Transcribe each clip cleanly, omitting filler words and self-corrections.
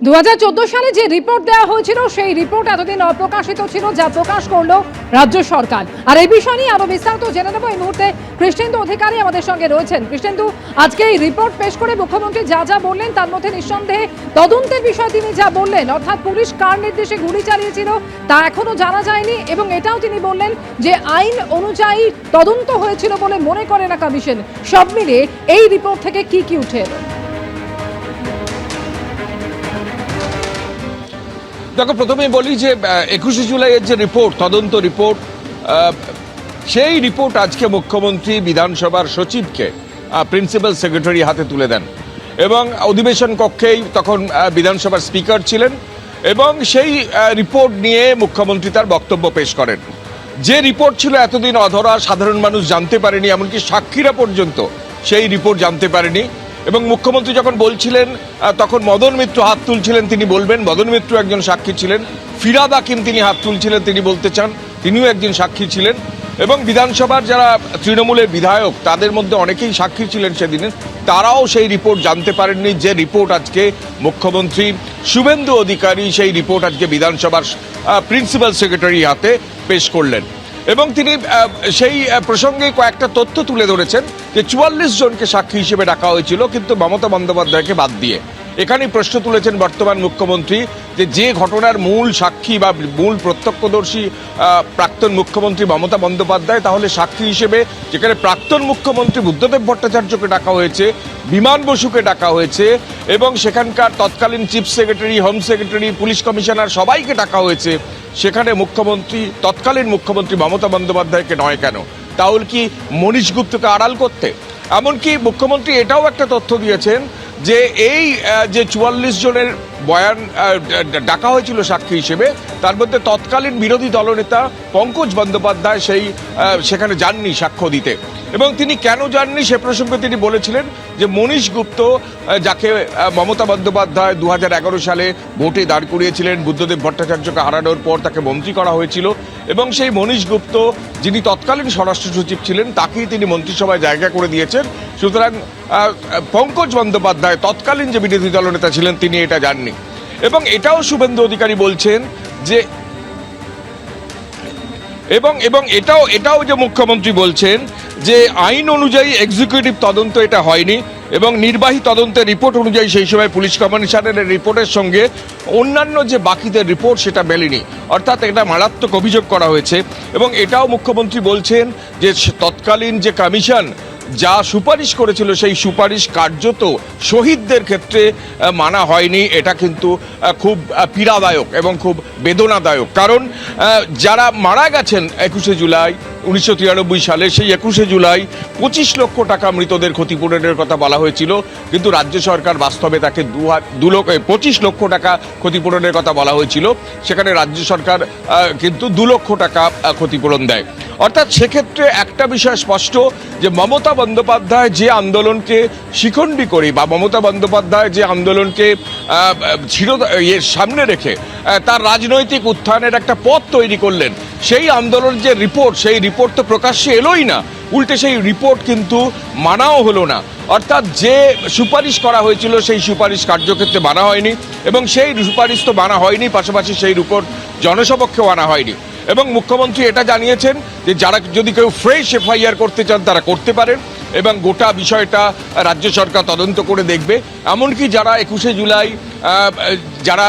2014 সালে যে রিপোর্ট দেওয়া হয়েছিল সেই রিপোর্ট এতদিন অপ্রকাশিত ছিল, যা প্রকাশ করলো রাজ্য সরকার। আর এই বিষয় নিয়ে আরো বিস্তারিত জেনে নেব এই মুহূর্তে কৃষ্ণেন্দু অধিকারী আমাদের সঙ্গে রয়েছেন। কৃষ্ণেন্দু, আজকে এই রিপোর্ট পেশ করে মুখ্যমন্ত্রী যা যা বললেন তার মধ্যে নিঃসন্দেহে তদন্তের বিষয় তিনি যা বললেন, অর্থাৎ পুলিশ কার নির্দেশে গুলি চালিয়েছিল তা এখনো জানা যায়নি, এবং এটাও তিনি বললেন যে আইন অনুযায়ী তদন্ত হয়েছিল বলে মনে করে না কমিশন। সব মিলিয়ে এই রিপোর্ট থেকে কি কি উঠে এলো? দেখো, প্রথমেই বলি যে 21শে জুলাইয়ের যে রিপোর্ট, তদন্ত রিপোর্ট, সেই রিপোর্ট আজকে মুখ্যমন্ত্রী বিধানসভার সচিবকে প্রিন্সিপাল সেক্রেটারি হাতে তুলে দেন, এবং অধিবেশন কক্ষেই তখন বিধানসভার স্পিকার ছিলেন, এবং সেই রিপোর্ট নিয়ে মুখ্যমন্ত্রী তার বক্তব্য পেশ করেন। যে রিপোর্ট ছিল এতদিন অধরা, সাধারণ মানুষ জানতে পারেনি, এমনকি সাক্ষীরা পর্যন্ত সেই রিপোর্ট জানতে পারেনি। এবং মুখ্যমন্ত্রী যখন বলছিলেন তখন মদন মিত্র হাত তুলছিলেন, তিনি বলবেন মদন মিত্র একজন সাক্ষী ছিলেন। ফিরাদ হাকিম তিনি হাত তুলছিলেন, তিনি বলতে চান তিনিও একজন সাক্ষী ছিলেন। এবং বিধানসভার যারা তৃণমূলের বিধায়ক তাদের মধ্যে অনেকেই সাক্ষী ছিলেন সেদিনের, তারাও সেই রিপোর্ট জানতে পারেননি, যে রিপোর্ট আজকে মুখ্যমন্ত্রী শুভেন্দু অধিকারী সেই রিপোর্ট আজকে বিধানসভার প্রিন্সিপাল সেক্রেটারি হাতে পেশ করলেন। এবং তিনি সেই প্রসঙ্গে কয়েকটা তথ্য তুলে ধরেছেন যে 44 জনকে সাক্ষী হিসেবে ডাকা হয়েছিল, কিন্তু মমতা বন্দ্যোপাধ্যায়কে বাদ দিয়ে। এখানেই প্রশ্ন তুলেছেন বর্তমান মুখ্যমন্ত্রী যে ঘটনার মূল সাক্ষী বা মূল প্রত্যক্ষদর্শী প্রাক্তন মুখ্যমন্ত্রী মমতা বন্দ্যোপাধ্যায়, তাহলে সাক্ষী হিসেবে যেখানে প্রাক্তন মুখ্যমন্ত্রী বুদ্ধদেব ভট্টাচার্যকে ডাকা হয়েছে, বিমান বসুকে ডাকা হয়েছে, এবং সেখানকার তৎকালীন chief secretary, home secretary, police commissioner সবাইকে ডাকা হয়েছে, সেখানে মুখ্যমন্ত্রী, তৎকালীন মুখ্যমন্ত্রী মমতা বন্দ্যোপাধ্যায়কে নয় কেন? তাহলে কি মনীশ গুপ্তকে আড়াল করতে? এমনকি মুখ্যমন্ত্রী এটাও একটা তথ্য দিয়েছেন যে এই যে 44 জনের বয়ান ডাকা হয়েছিল সাক্ষী হিসেবে, তার মধ্যে তৎকালীন বিরোধী দলনেতা পঙ্কজ বন্দ্যোপাধ্যায় সেখানে যাননি সাক্ষ্য দিতে। এবং তিনি কেন যাননি সে প্রসঙ্গে তিনি বলেছিলেন যে মনীশ গুপ্ত, যাকে মমতা বন্দ্যোপাধ্যায় 2011 সালে ভোটে দাঁড় করিয়েছিলেন, বুদ্ধদেব ভট্টাচার্যকে হারানোর পর তাকে মন্ত্রী করা হয়েছিল, এবং সেই মনীশ গুপ্ত যিনি তৎকালীন স্বরাষ্ট্র সচিব ছিলেন তাকেই তিনি মন্ত্রিসভায় জায়গা করে দিয়েছেন। সুতরাং পঙ্কজ বন্দ্যোপাধ্যায় তৎকালীন যে বিরোধী দলনেতা ছিলেন তিনি এটা জাননি। এবং এটাও শুভেন্দু অধিকারী বলছেন যে এবং এটাও যে মুখ্যমন্ত্রী বলছেন যে আইন অনুযায়ী এক্সিকিউটিভ তদন্ত এটা হয়নি, এবং নির্বাহী তদন্তের রিপোর্ট অনুযায়ী সেই সময় পুলিশ কমিশনারের রিপোর্টের সঙ্গে অন্যান্য যে বাকিদের রিপোর্ট সেটা মেলেনি, অর্থাৎ এটা মারাত্মক অভিযোগ করা হয়েছে। এবং এটাও মুখ্যমন্ত্রী বলছেন যে তৎকালীন যে কমিশন যা সুপারিশ করেছিল সেই সুপারিশ কার্যত শহীদদের ক্ষেত্রে মানা হয়নি। এটা কিন্তু খুব পীড়াদায়ক এবং খুব বেদনাদায়ক, কারণ যারা মারা গেছেন 21শে জুলাই 1993 সালে, সেই 21শে জুলাই 25 লক্ষ টাকা মৃতদের ক্ষতিপূরণের কথা বলা হয়েছিল, কিন্তু রাজ্য সরকার বাস্তবে তাকে 25 লক্ষ টাকা ক্ষতিপূরণের কথা বলা হয়েছিল, সেখানে রাজ্য সরকার কিন্তু 2 লক্ষ টাকা ক্ষতিপূরণ দেয়। অর্থাৎ সেক্ষেত্রে একটা বিষয় স্পষ্ট যে মমতা বন্দ্যোপাধ্যায় যে আন্দোলনকে শিখণ্ডী করে, বা মমতা বন্দ্যোপাধ্যায় যে আন্দোলনকে সামনে রেখে তার রাজনৈতিক উত্থানের একটা পথ তৈরি করলেন, সেই আন্দোলনের যে রিপোর্ট, সেই রিপোর্ট তো প্রকাশ্যে এলোই না, উল্টে সেই রিপোর্ট কিন্তু মানাও হলো না। অর্থাৎ যে সুপারিশ করা হয়েছিল সেই সুপারিশ কার্যক্ষেত্রে মানা হয়নি, এবং সেই সুপারিশ তো মানা হয়নি, পাশাপাশি সেই রিপোর্ট জনসমক্ষেও আনা হয়নি। এবং মুখ্যমন্ত্রী এটা জানিয়েছেন যে যারা যদি কেউ ফ্রেশ এফআইআর করতে চান তারা করতে পারেন, এবং গোটা বিষয়টা রাজ্য সরকার তদন্ত করে দেখবে। এমনকি যারা 21শে জুলাই যারা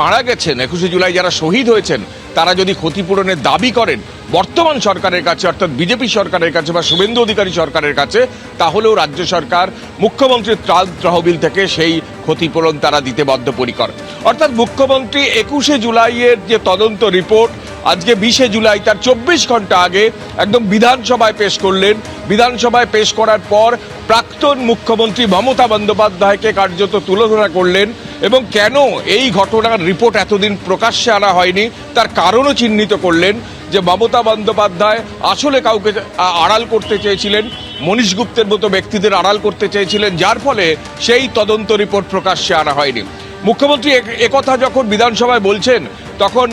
মারা গেছেন, 21শে জুলাই যারা শহীদ হয়েছেন, তারা যদি ক্ষতিপূরণের দাবি করেন বর্তমান সরকারের কাছে, অর্থাৎ বিজেপি সরকারের কাছে বা শুভেন্দু অধিকারী সরকারের কাছে, তাহলেও রাজ্য সরকার মুখ্যমন্ত্রীর ত্রাণ তহবিল থেকে সেই ক্ষতিপূরণ তারা দিতে বদ্ধপরিকর। অর্থাৎ মুখ্যমন্ত্রী 21শে জুলাইয়ের যে তদন্ত রিপোর্ট আজকে 20শে জুলাই তার 24 ঘন্টা আগে একদম বিধানসভায় পেশ করলেন। বিধানসভায় পেশ করার পর প্রাক্তন মুখ্যমন্ত্রী মমতা বন্দ্যোপাধ্যায়কে কার্যত তুলনা করলেন, এবং কেন এই ঘটনার রিপোর্ট এতদিন প্রকাশ্যে আনা হয়নি তার কারণও চিহ্নিত করলেন, যে মমতা বন্দ্যোপাধ্যায় আসলে কাউকে আড়াল করতে চেয়েছিলেন, মনীশ গুপ্তের মতো ব্যক্তিদের আড়াল করতে চেয়েছিলেন, যার ফলে সেই তদন্ত রিপোর্ট প্রকাশ্যে আনা হয়নি। মুখ্যমন্ত্রী একথা যখন বিধানসভায় বলছেন তখন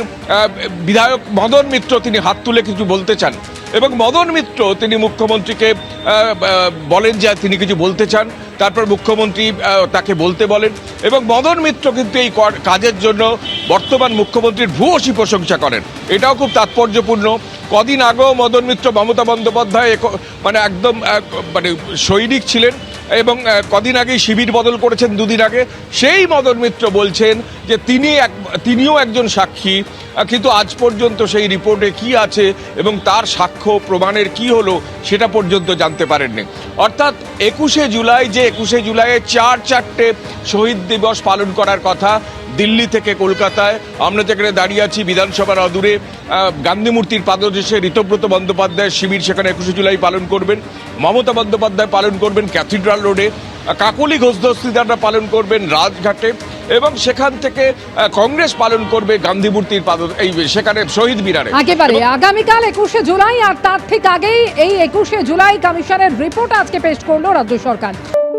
বিধায়ক মদন মিত্র তিনি হাত তুলে কিছু বলতে চান, এবং মদন মিত্র তিনি মুখ্যমন্ত্রীকে বলেন যে তিনি কিছু বলতে চান, তারপর মুখ্যমন্ত্রী তাকে বলতে বলেন এবং মদন মিত্র কিন্তু এই কাজের জন্য বর্তমান মুখ্যমন্ত্রীর ভূয়সী প্রশংসা করেন। এটাও খুব তাৎপর্যপূর্ণ। কদিন আগেও মদন মিত্র মমতা বন্দ্যোপাধ্যায় মানে একদম মানে সৈনিক ছিলেন এবং কদিন আগেই শিবির বদল করেছেন, দুদিন আগে। সেই মদন মিত্র বলছেন যে তিনিও একজন সাক্ষী, কিন্তু আজ পর্যন্ত সেই রিপোর্টে কি আছে এবং তার সাক্ষ্য প্রমাণের কি হলো সেটা পর্যন্ত জানতে পারেননি। অর্থাৎ 21শে জুলাইয়ে চারটে শহীদ দিবস পালন করার কথা দিল্লি থেকে কলকাতায়। আমরা যেখানে দাঁড়িয়ে আছি বিধানসভার অদূরে গান্ধী মূর্তির পাদদেশে ঋতব্রত বন্দ্যোপাধ্যায় শিবির, সেখানে 21শে জুলাই পালন করবেন। মমতা বন্দ্যোপাধ্যায় পালন করবেন ক্যাথিড্রাল রোডে, কাকলি ঘোষ দস্তিদাররা পালন করবেন রাজঘাটে এবং সেখান থেকে কংগ্রেস পালন করবে গান্ধী মূর্তির সেখানে শহীদ মিনারে। একেবারে আগামীকাল 21শে জুলাই, আর তার ঠিক আগেই এই 21শে জুলাই কমিশনের রিপোর্ট আজকে পেশ করলো রাজ্য সরকার।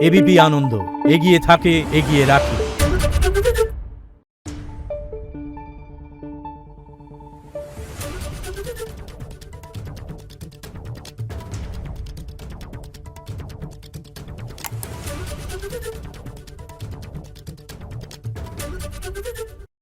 এবিপি আনন্দ, এগিয়ে থাকে, এগিয়ে রাখে।